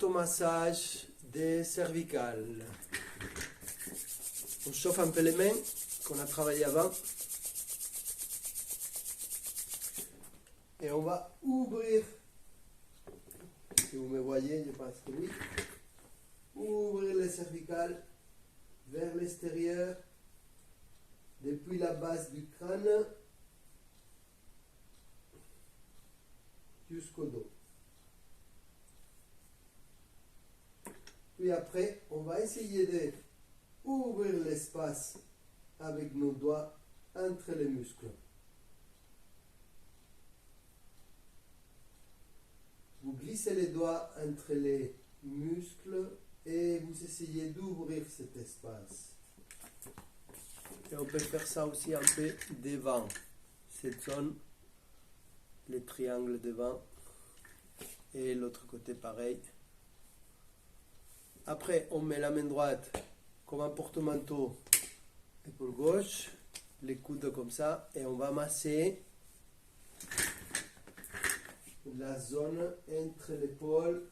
automassage des cervicales. On chauffe un peu les mains qu'on a travaillé avant. Et on va ouvrir, si vous me voyez, je pense que oui, ouvrir les cervicales vers l'extérieur, depuis la base du crâne jusqu'au dos. Puis après, on va essayer d'ouvrir l'espace avec nos doigts entre les muscles. Vous glissez les doigts entre les muscles et vous essayez d'ouvrir cet espace. Et on peut faire ça aussi un peu devant, cette zone, les triangles devant, et l'autre côté pareil. Après, on met la main droite comme un porte-manteau, épaule gauche, les coudes comme ça, et on va masser la zone entre l'épaule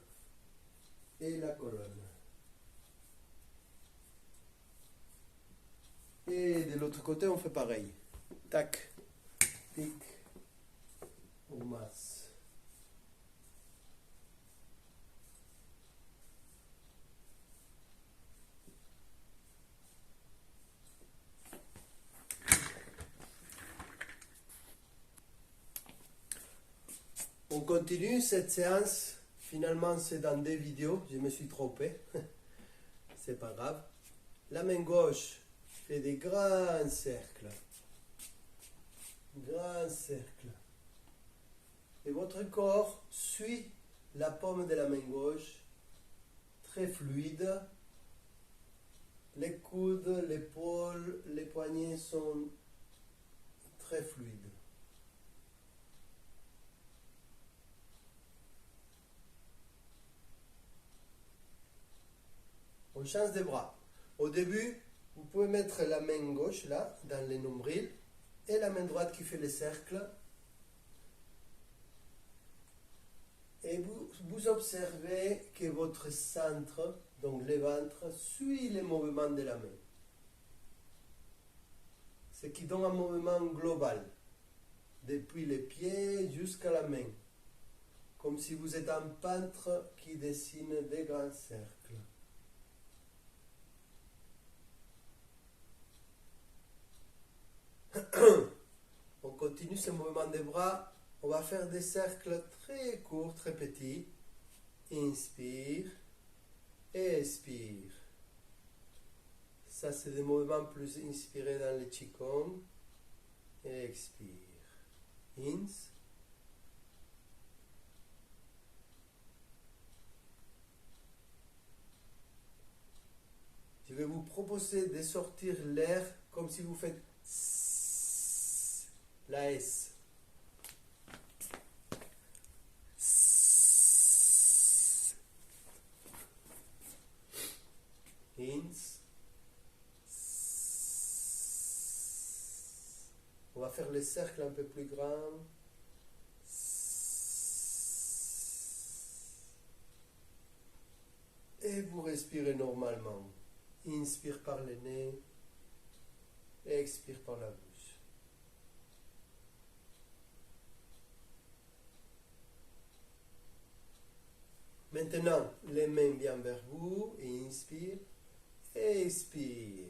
et la colonne. Et de l'autre côté, on fait pareil. Tac, tic, on masse. On continue cette séance. Finalement, c'est dans des vidéos. Je me suis trompé. C'est pas grave. La main gauche fait des grands cercles. Grands cercles. Et votre corps suit la paume de la main gauche. Très fluide. Les coudes, l'épaule, les poignets sont très fluides. On change de bras. Au début, vous pouvez mettre la main gauche là, dans les nombrils, et la main droite qui fait le cercle. Et vous observez que votre centre, donc le ventre, suit les mouvements de la main. Ce qui donne un mouvement global, depuis les pieds jusqu'à la main. Comme si vous êtes un peintre qui dessine des grands cercles. On continue ce mouvement des bras. On va faire des cercles très courts, très petits. Inspire, expire. Ça, c'est des mouvements plus inspirés dans le Qigong. Expire. Ins. Je vais vous proposer de sortir l'air comme si vous faites la S. Ins. On va faire les cercles un peu plus grands. Et vous respirez normalement. Inspire par le nez. Expire par la bouche. Maintenant, les mains bien vers vous. Inspire. Expire.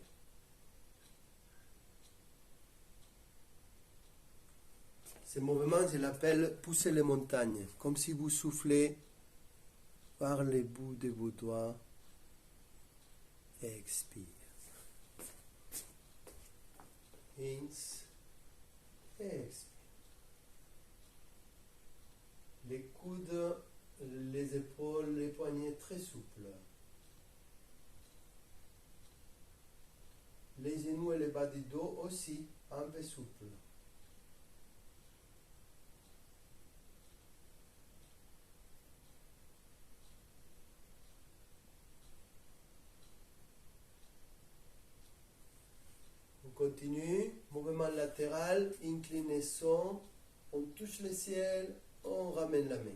Ce mouvement, je l'appelle pousser les montagnes. Comme si vous soufflez par les bouts de vos doigts. Expire. Ins. Expire. Les coudes, les épaules, les poignets très souples. Les genoux et le bas du dos aussi un peu souples. On continue, mouvement latéral, inclinaison, on touche le ciel, on ramène la main.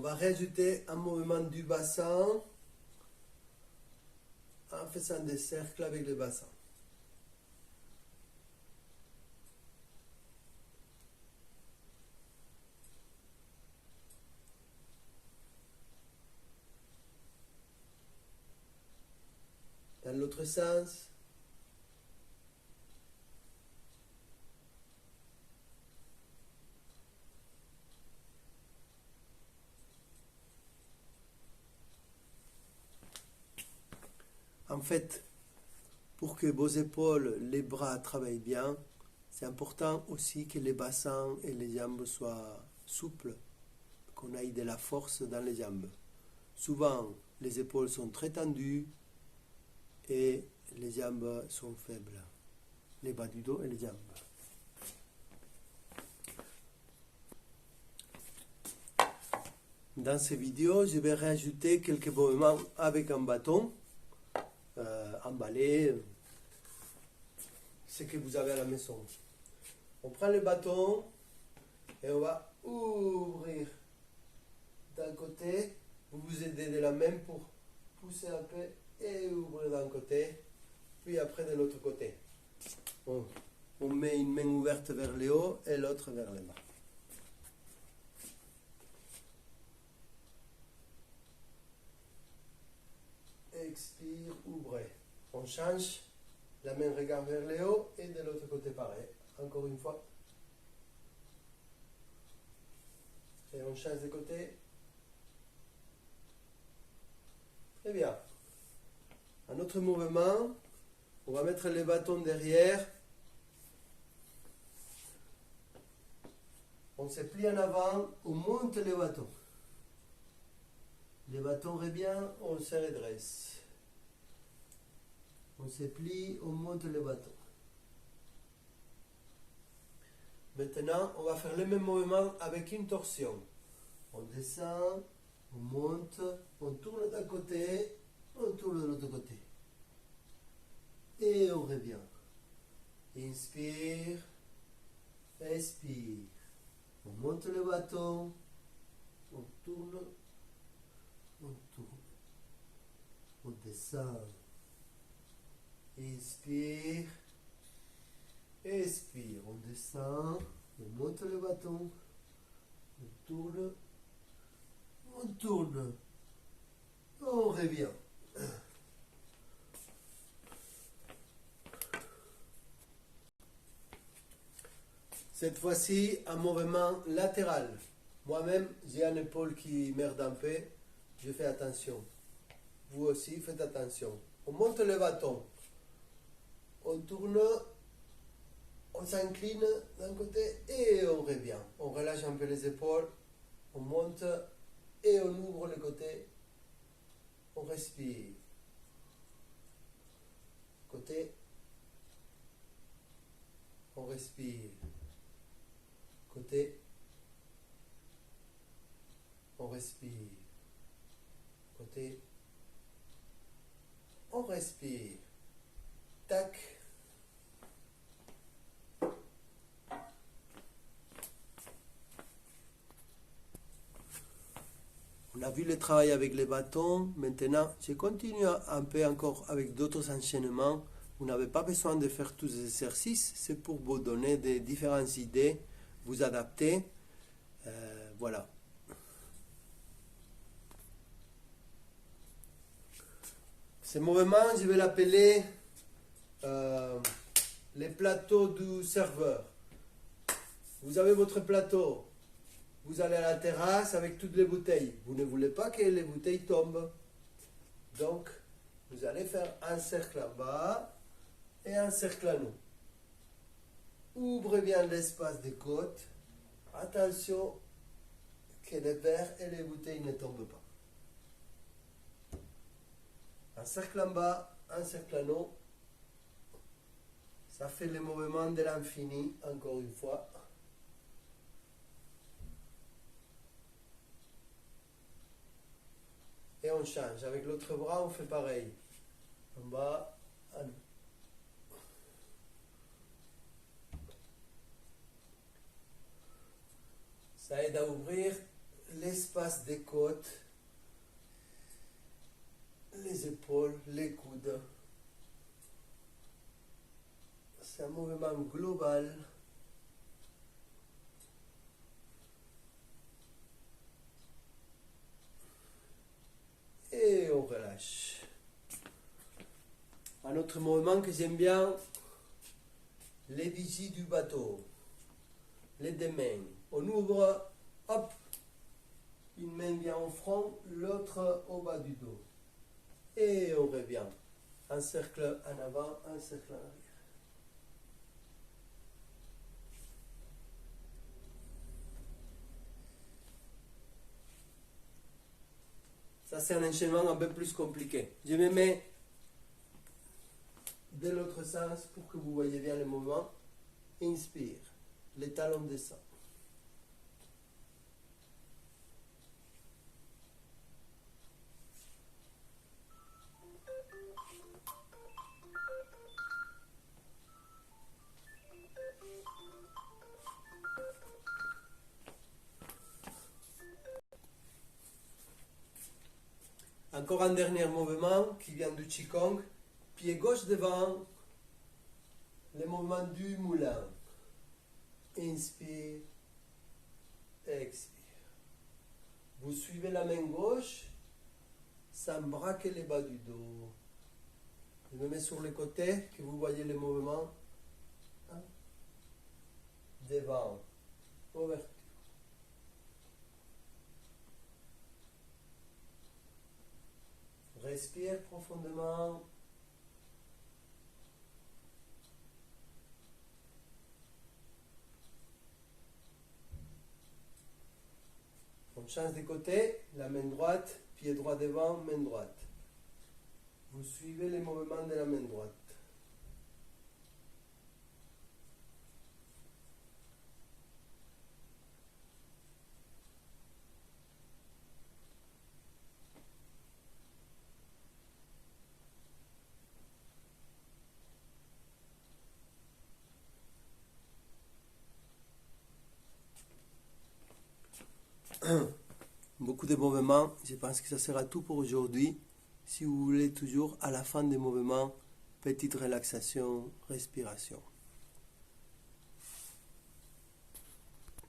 va rajouter un mouvement du bassin en faisant des cercles avec le bassin. Dans l'autre sens. En fait, pour que vos épaules, les bras travaillent bien, c'est important aussi que les bassins et les jambes soient souples, qu'on ait de la force dans les jambes. Souvent, les épaules sont très tendues et les jambes sont faibles. Les bas du dos et les jambes. Dans ces vidéos, je vais rajouter quelques mouvements avec un bâton, un balai, ce que vous avez à la maison. On prend le bâton et on va ouvrir d'un côté. Vous vous aidez de la main pour pousser un peu et ouvrir d'un côté, puis après de l'autre côté. On met une main ouverte vers le haut et l'autre vers le bas. Expire, ouvrez. On change. La main regarde vers le haut et de l'autre côté pareil. Encore une fois. Et on change de côté. Très bien. Un autre mouvement. On va mettre les bâtons derrière. On se plie en avant. On monte les bâtons. Les bâtons reviennent. On se redresse. On se plie, on monte le bâton. Maintenant, on va faire le même mouvement avec une torsion. On descend, on monte, on tourne d'un côté, on tourne de l'autre côté. Et on revient. Inspire, expire. On monte le bâton, on tourne, on descend. Inspire, expire, on descend, on monte le bâton, on tourne, on revient. Cette fois-ci, un mouvement latéral. Moi-même, j'ai une épaule qui merde un peu, je fais attention. Vous aussi, faites attention. On monte le bâton. On tourne, on s'incline d'un côté et on revient. On relâche un peu les épaules, on monte et on ouvre le côté. On respire. Côté, on respire. Côté, on respire. Côté, on respire. Tac. On a vu le travail avec les bâtons. Maintenant, je continue un peu encore avec d'autres enchaînements. Vous n'avez pas besoin de faire tous les exercices. C'est pour vous donner des différentes idées, vous adapter. Voilà. Ce mouvement, je vais l'appeler les plateaux du serveur. Vous avez votre plateau. Vous allez à la terrasse avec toutes les bouteilles. Vous ne voulez pas que les bouteilles tombent. Donc, vous allez faire un cercle en bas et un cercle en haut. Ouvrez bien l'espace des côtes. Attention que les verres et les bouteilles ne tombent pas. Un cercle en bas, un cercle en haut. Ça fait le mouvement de l'infini, encore une fois. Et on change. Avec l'autre bras, on fait pareil. En bas, en haut. Ça aide à ouvrir l'espace des côtes, les épaules, les coudes. C'est un mouvement global. Et on relâche. Un autre mouvement que j'aime bien, les vigies du bateau. Les deux mains. On ouvre, hop, une main vient au front, l'autre au bas du dos. Et on revient. Un cercle en avant, un cercle en arrière. Ça, c'est un enchaînement un peu plus compliqué. Je me mets de l'autre sens pour que vous voyez bien le mouvement. Inspire. Les talons descendent. Encore un dernier mouvement qui vient du Qigong. Pied gauche devant. Le mouvement du moulin. Inspire. Expire. Vous suivez la main gauche sans braquer les bas du dos. Je me mets sur le côté que vous voyez le mouvement. Devant. Ouverture. Respire profondément. On change de côté, la main droite, pied droit devant, main droite. Vous suivez les mouvements de la main droite. Beaucoup de mouvements, je pense que ça sera tout pour aujourd'hui. Si vous voulez toujours, à la fin des mouvements, petite relaxation, respiration.